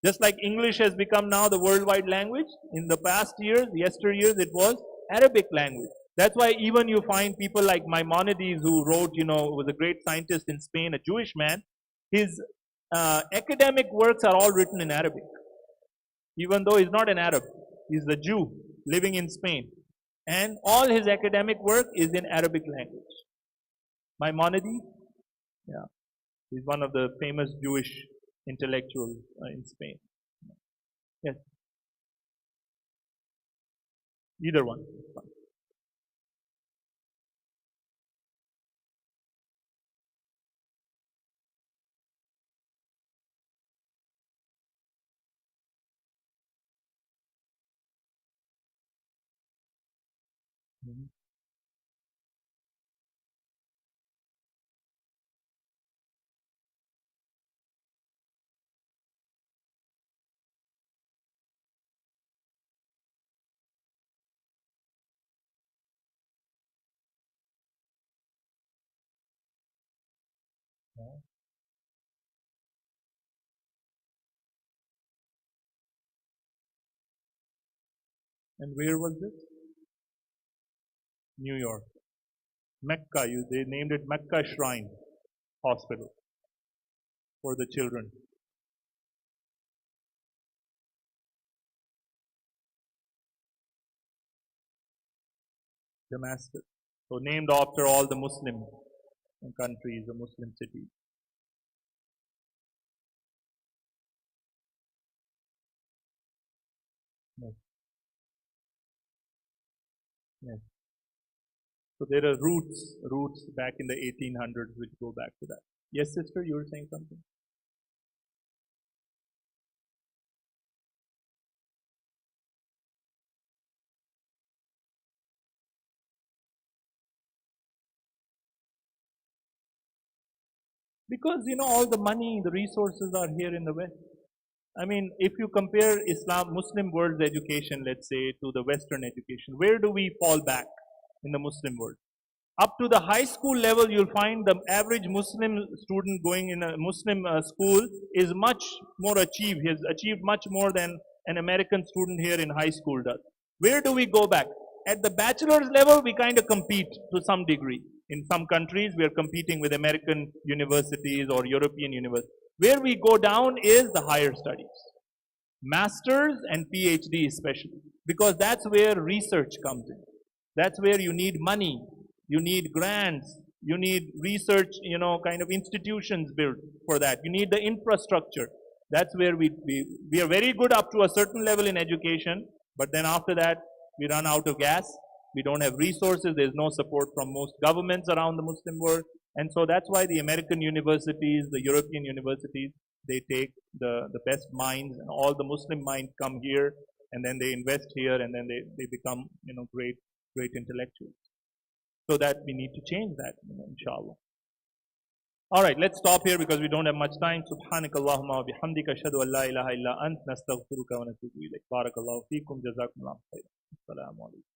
Just like English has become now the worldwide language, in the past years, yesteryears, it was Arabic language. That's why even you find people like Maimonides, who wrote, was a great scientist in Spain, a Jewish man. His academic works are all written in Arabic, even though he's not an Arab. He's a Jew living in Spain. And all his academic work is in Arabic language. Maimonides, yeah, he's one of the famous Jewish intellectuals in Spain. Yes. Either one. Mhm. Yeah. And where was this? New York. Mecca. They named it Mecca Shrine Hospital for the children. Damascus. So named after all the Muslim countries, the Muslim cities. Yes. Yes. So there are roots back in the 1800s which go back to that. Yes, sister, you were saying something? Because all the money, the resources are here in the West. I mean, if you compare Muslim world's education, let's say, to the Western education, where do we fall back in the Muslim world? Up to the high school level, you'll find the average Muslim student going in a Muslim school is much more achieved. He has achieved much more than an American student here in high school does. Where do we go back? At the bachelor's level, we kind of compete to some degree. In some countries, we are competing with American universities or European universities. Where we go down is the higher studies. Masters and PhD especially. Because that's where research comes in. That's where you need money. You need grants. You need research, kind of institutions built for that. You need the infrastructure. That's where we are very good up to a certain level in education, but then after that, we run out of gas. We don't have resources. There's no support from most governments around the Muslim world. And so that's why the American universities, the European universities, they take the best minds, and all the Muslim minds come here, and then they invest here, and then they become, great intellectuals. So that we need to change that, inshallah. All right, let's stop here because we don't have much time. Subhanakallahumma wa bihamdika ashhadu an la ilaha illa ant nastaghfiruka wa natubu ilayk. Barakallahu feekum. Jazakumullahu khairan. Assalamu alaikum.